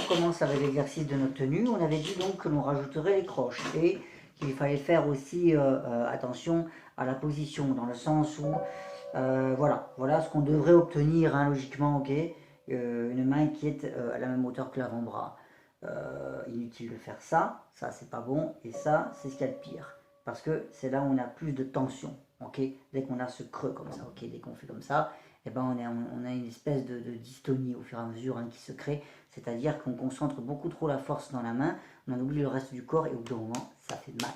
on commence avec l'exercice de notre tenue, on avait dit donc que l'on rajouterait les croches et qu'il fallait faire aussi attention à la position, dans le sens où, voilà ce qu'on devrait obtenir, hein, logiquement, ok, une main qui est à la même hauteur que l'avant-bras. Inutile de faire ça c'est pas bon, et ça c'est ce qu'il y a de pire, parce que c'est là où on a plus de tension, ok, dès qu'on a ce creux comme ça, ok, dès qu'on fait comme ça, et ben on a une espèce de dystonie au fur et à mesure, hein, qui se crée, c'est-à-dire qu'on concentre beaucoup trop la force dans la main, on en oublie le reste du corps, et au bout d'un moment, ça fait mal.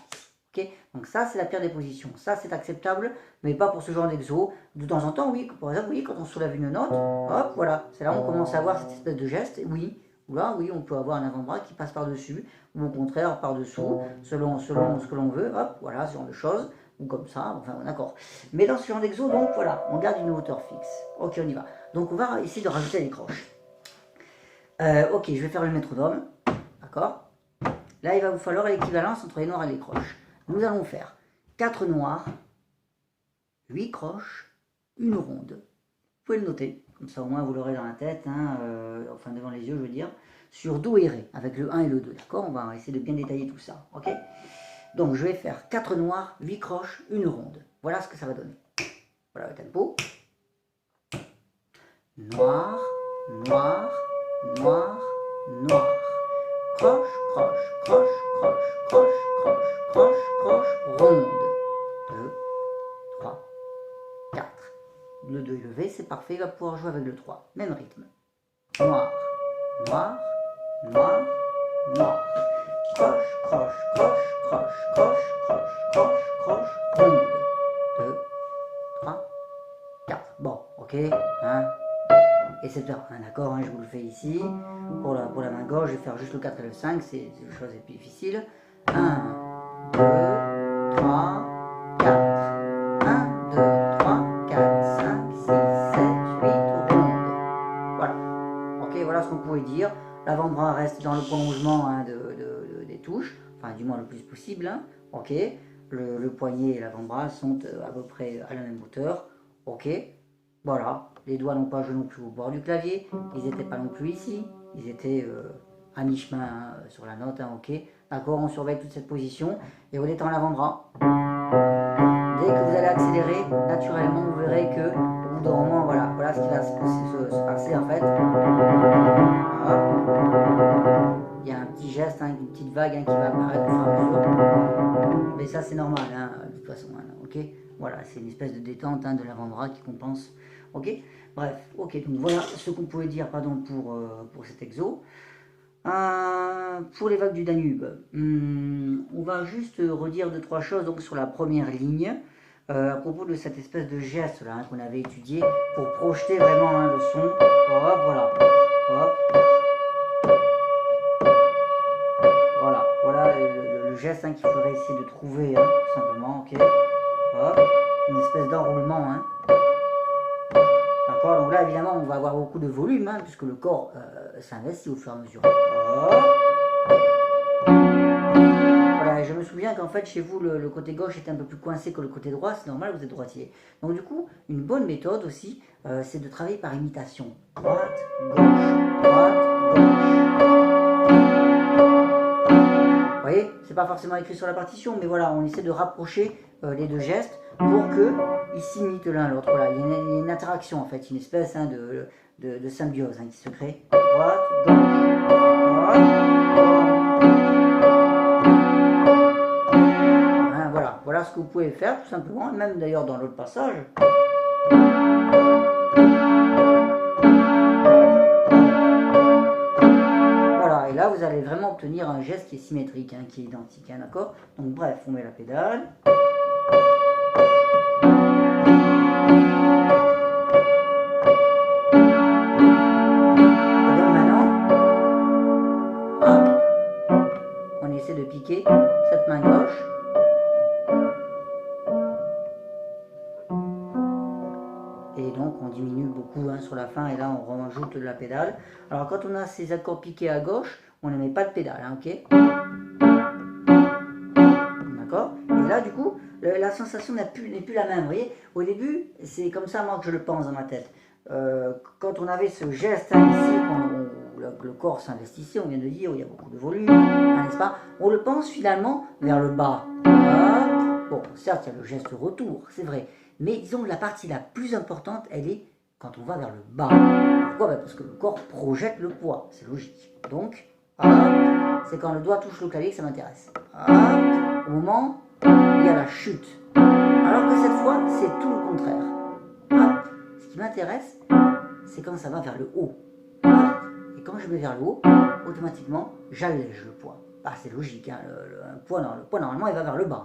Ok, donc ça c'est la pire des positions, ça c'est acceptable, mais pas pour ce genre d'exo. De temps en temps, oui, par exemple, oui, quand on soulève une note, hop, voilà, c'est là où on commence à avoir cette espèce de geste, et oui, ou là, oui, on peut avoir un avant-bras qui passe par-dessus, ou au contraire par-dessous, selon ce que l'on veut, hop, voilà, ce genre de choses, ou comme ça, enfin, d'accord. Mais dans ce genre d'exo, donc voilà, on garde une hauteur fixe. Ok, on y va. Donc on va essayer de rajouter les croches. Ok, je vais faire le métronome, d'accord. Là, il va vous falloir l'équivalence entre les noirs et les croches. Nous allons faire 4 noirs, 8 croches, une ronde. Vous pouvez le noter, comme ça au moins vous l'aurez dans la tête, hein, enfin devant les yeux je veux dire, sur Do et Ré, avec le 1 et le 2, d'accord. On va essayer de bien détailler tout ça, ok. Donc je vais faire 4 noirs, 8 croches, une ronde. Voilà ce que ça va donner. Voilà le tempo. Noir, noir, noir, noir. Croche, croche, croche, croche, croche, croche, croche, croche, ronde. 2, 3, 4. Le 2 est levé, c'est parfait, il va pouvoir jouer avec le 3. Même rythme. Noir, noir, noir, noir. Croche, croche, croche, croche, croche, croche, croche, croche, ronde. 2, 3, 4. Bon, ok, hein. Et c'est un accord, hein, je vous le fais ici. Pour la main gauche, je vais faire juste le 4 et le 5, c'est une chose plus difficile. 1, 2, 3, 4. 1, 2, 3, 4, 5, 6, 7, 8, ronde. Voilà. Ok, voilà ce qu'on pouvait dire. L'avant-bras reste dans le prolongement, hein, des touches, enfin du moins le plus possible, hein. Ok. Le poignet et l'avant-bras sont à peu près à la même hauteur. Ok. Voilà. Les doigts n'ont pas joué non plus au bord du clavier. Ils n'étaient pas non plus ici. Ils étaient à mi-chemin, hein, sur la note, hein, ok. D'accord, on surveille toute cette position. Et on détend l'avant-bras. Dès que vous allez accélérer, naturellement, vous verrez que au bout d'un moment, voilà ce qui va se passer en fait. Voilà. Il y a un petit geste, hein, une petite vague, hein, qui va apparaître au fur et à mesure. Mais ça, c'est normal, hein, de toute façon, hein, ok. Voilà, c'est une espèce de détente, hein, de l'avant-bras qui compense. Ok. Bref, ok. Donc voilà ce qu'on pouvait dire, pardon, pour cet exo. Pour les vagues du Danube, on va juste redire 2-3 choses donc sur la première ligne, à propos de cette espèce de geste là, hein, qu'on avait étudié pour projeter vraiment, hein, le son. Hop, voilà. Hop. Voilà le geste, hein, qu'il faudrait essayer de trouver, hein, tout simplement. Ok. Hop. Une espèce d'enroulement, hein. D'accord, donc là évidemment on va avoir beaucoup de volume, hein, puisque le corps s'investit au fur et à mesure. Hop. Voilà, je me souviens qu'en fait chez vous le côté gauche était un peu plus coincé que le côté droit, c'est normal, vous êtes droitier. Donc du coup, une bonne méthode aussi, c'est de travailler par imitation. Droite, gauche, droite, gauche. Vous voyez, c'est pas forcément écrit sur la partition, mais voilà, on essaie de rapprocher les deux gestes pour qu'ils s'imitent l'un l'autre. Voilà, il y a une interaction en fait, une espèce, hein, de symbiose, hein, qui se crée. Droite, gauche, droite, hein, voilà ce que vous pouvez faire tout simplement, même d'ailleurs dans l'autre passage. Voilà, et là vous allez vraiment obtenir un geste qui est symétrique, hein, qui est identique, hein, d'accord. Donc bref, on met la pédale. De piquer cette main gauche et donc on diminue beaucoup, hein, sur la fin, et là on rajoute de la pédale. Alors quand on a ces accords piqués à gauche, on ne met pas de pédale, hein, ok, d'accord. Et là du coup la sensation n'est plus la même, vous voyez. Au début c'est comme ça moi que je le pense dans ma tête, quand on avait ce geste, hein, ici, que le corps s'investissait, on vient de dire, où il y a beaucoup de volume, hein, n'est-ce pas? On le pense finalement vers le bas. Bon, certes, il y a le geste retour, c'est vrai. Mais disons que la partie la plus importante, elle est quand on va vers le bas. Pourquoi? Parce que le corps projette le poids, c'est logique. Donc, c'est quand le doigt touche le clavier que ça m'intéresse. Au moment où il y a la chute. Alors que cette fois, c'est tout le contraire. Ce qui m'intéresse, c'est quand ça va vers le haut. Et quand je vais vers le haut, automatiquement, j'allège le poids. C'est logique, hein, le poids normalement il va vers le bas.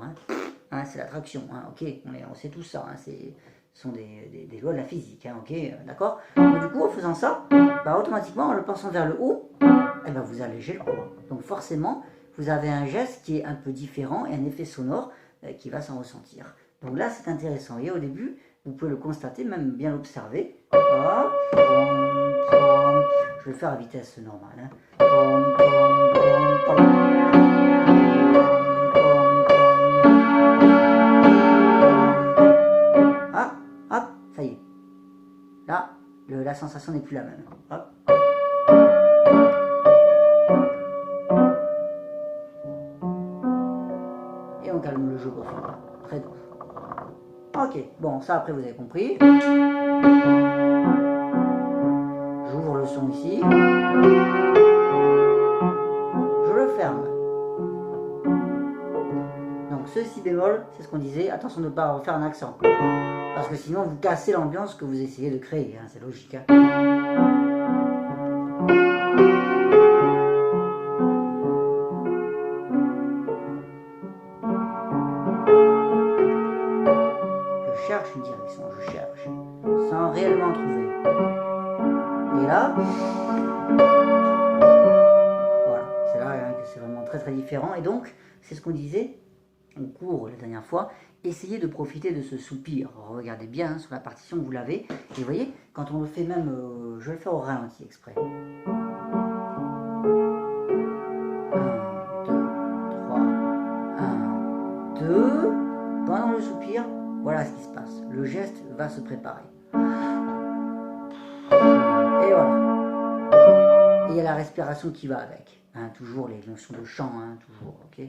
C'est l'attraction, ok, on sait tout ça, ce sont des lois de la physique, ok, d'accord. Donc du coup, en faisant ça, automatiquement, en le pensant vers le haut, vous allégez le poids. Donc forcément, vous avez un geste qui est un peu différent et un effet sonore qui va s'en ressentir. Donc là, c'est intéressant. Et au début, vous pouvez le constater, même bien l'observer. Je vais le faire à vitesse normale. Ça y est. Là, la sensation n'est plus la même. Et on calme le jeu pour finir. Très doux. Ok, bon, ça après vous avez compris. J'ouvre le son ici. Je le ferme. Donc ce si bémol, c'est ce qu'on disait, attention de ne pas refaire un accent. Parce que sinon vous cassez l'ambiance que vous essayez de créer, c'est logique. Je cherche une direction, je cherche, sans réellement trouver. Et là, voilà, c'est là que c'est vraiment très très différent. Et donc, c'est ce qu'on disait en cours la dernière fois, essayez de profiter de ce soupir. Regardez bien sur la partition, vous l'avez. Et vous voyez, quand on le fait même, je vais le faire au ralenti exprès. 1, 2, 3, 1, 2. Pendant le soupir, voilà ce qui se passe. Le geste va se préparer. Et voilà. Et il y a la respiration qui va avec. Toujours les notions de chant, toujours, ok.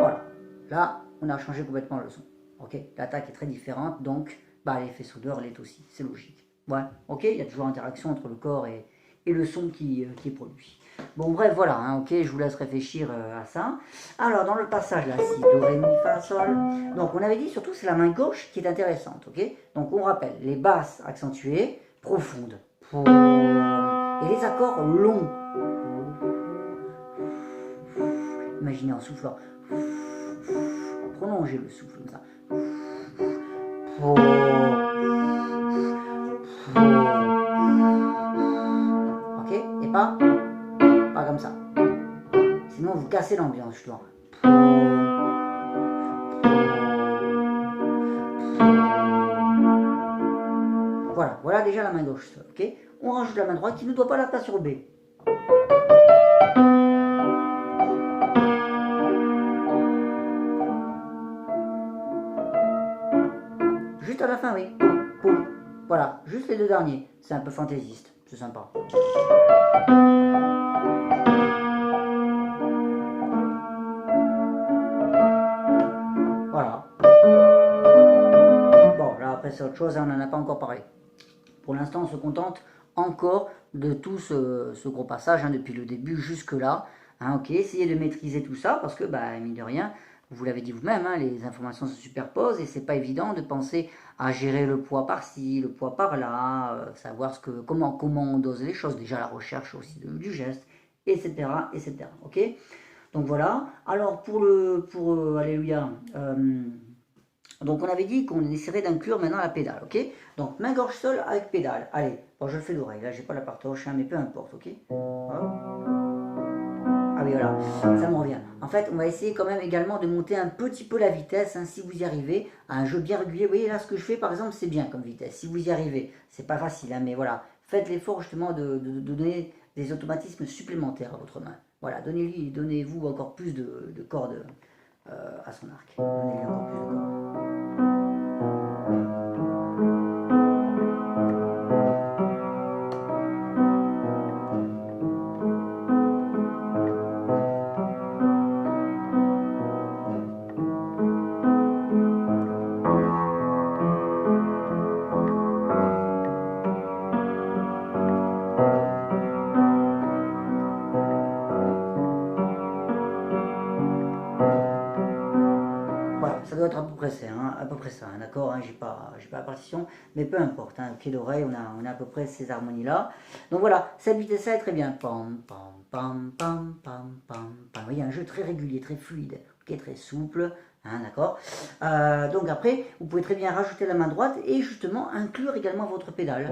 Voilà. Là, on a changé complètement le son. Ok. L'attaque est très différente, donc l'effet sonore l'est aussi. C'est logique. Ouais. Ok. Il y a toujours interaction entre le corps et le son qui est produit. Bon, bref, voilà. Ok. Je vous laisse réfléchir à ça. Alors, dans le passage là, si, do, ré, mi, fa, sol. Donc, on avait dit surtout c'est la main gauche qui est intéressante. Ok. Donc, on rappelle les basses accentuées, profondes. Et les accords longs. Imaginez en soufflant. Prolongez le souffle comme ça. Ok. Et pas comme ça. Sinon vous cassez l'ambiance justement. Voilà déjà la main gauche. Ok. On rajoute la main droite qui ne doit pas la perturber. Juste à la fin, oui. Poum. Voilà, juste les deux derniers. C'est un peu fantaisiste, c'est sympa. Voilà. Bon, là après c'est autre chose, on n'en a pas encore parlé. Pour l'instant, on se contente encore de tout ce gros passage, depuis le début jusque là. Ok, essayez de maîtriser tout ça, parce que, mine de rien, vous l'avez dit vous-même, les informations se superposent et c'est pas évident de penser à gérer le poids par-ci, le poids par-là, savoir comment on dose les choses, déjà la recherche aussi du geste, etc., etc. Ok. Donc voilà. Alors pour Alléluia, donc on avait dit qu'on essaierait d'inclure maintenant la pédale, ok. Donc main gauche seule avec pédale. Allez, bon je le fais d'oreille, là j'ai pas la partoche, mais peu importe, ok. Ah oui, voilà, ça me revient. En fait, on va essayer quand même également de monter un petit peu la vitesse, si vous y arrivez, à un jeu bien régulier. Vous voyez là, ce que je fais, par exemple, c'est bien comme vitesse. Si vous y arrivez, c'est pas facile, mais voilà. Faites l'effort justement de donner des automatismes supplémentaires à votre main. Voilà, donnez-vous encore plus de cordes à son arc. Donnez-lui encore plus de cordes. être à peu près ça, hein, d'accord, hein, j'ai pas la partition, mais peu importe, hein, au pied d'oreille, on a à peu près ces harmonies-là. Donc voilà, cette vitesse-là est très bien. Pam, pam, pam, pam, pam, pam, pam. Il y a un jeu très régulier, très fluide, ok, très souple, hein, d'accord. Donc après, vous pouvez très bien rajouter la main droite et justement inclure également votre pédale.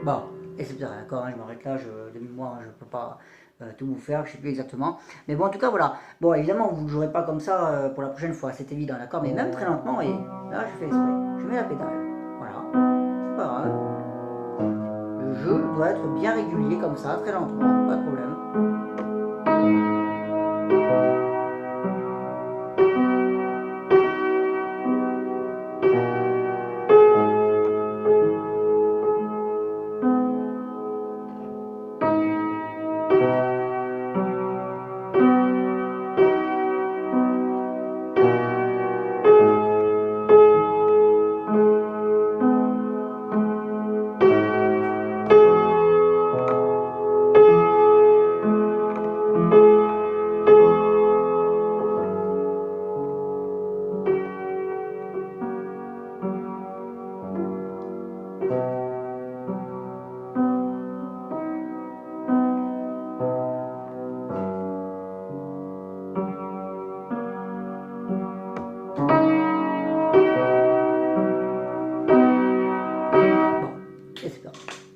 Bon, et c'est bien, d'accord, hein, je m'arrête là, de mémoire, je ne peux pas tout vous faire, je ne sais plus exactement. Mais bon, en tout cas, voilà. Bon, évidemment, vous ne jouerez pas comme ça pour la prochaine fois, c'est évident, d'accord. Mais même très lentement, et là, je fais exprès, je mets la pédale. Voilà, c'est pas grave. Le jeu doit être bien régulier comme ça, très lentement, pas de problème.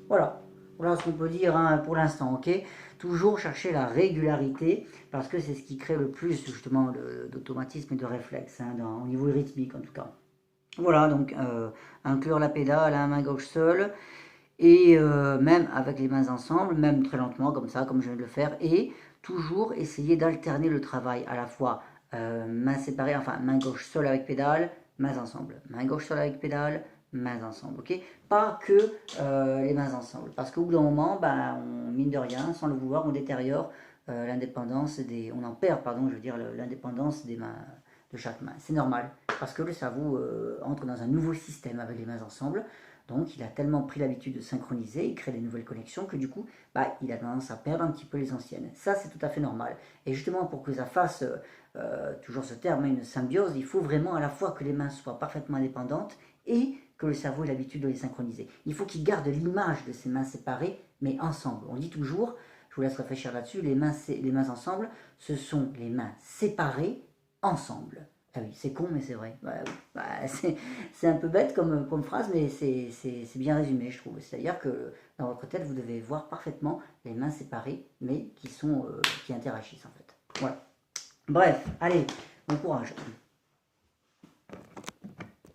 Voilà, voilà ce qu'on peut dire hein, pour l'instant, ok. Toujours chercher la régularité, parce que c'est ce qui crée le plus justement d'automatisme et de réflexe, hein, au niveau rythmique en tout cas. Voilà, donc inclure la pédale à la main gauche seule, et même avec les mains ensemble, même très lentement comme ça, comme je viens de le faire, et toujours essayer d'alterner le travail, à la fois main séparée, enfin main gauche seule avec pédale, mains ensemble, main gauche seule avec pédale, mains ensemble, ok. Pas que les mains ensemble, parce qu'au bout d'un moment, ben, on, mine de rien, sans le vouloir, on détériore l'indépendance on en perd, pardon, je veux dire, l'indépendance des mains, de chaque main. C'est normal, parce que le cerveau entre dans un nouveau système avec les mains ensemble. Donc il a tellement pris l'habitude de synchroniser, il crée des nouvelles connexions que du coup, bah, il a tendance à perdre un petit peu les anciennes. Ça, c'est tout à fait normal. Et justement, pour que ça fasse, toujours ce terme, une symbiose, il faut vraiment à la fois que les mains soient parfaitement indépendantes et que le cerveau ait l'habitude de les synchroniser. Il faut qu'il garde l'image de ces mains séparées, mais ensemble. On dit toujours, je vous laisse réfléchir là-dessus, les mains ensemble, ce sont les mains séparées ensemble. Ah oui, c'est con, mais c'est vrai. C'est un peu bête comme phrase, mais c'est bien résumé, je trouve. C'est-à-dire que dans votre tête, vous devez voir parfaitement les mains séparées, mais qui interagissent en fait. Voilà. Bref, allez, bon courage.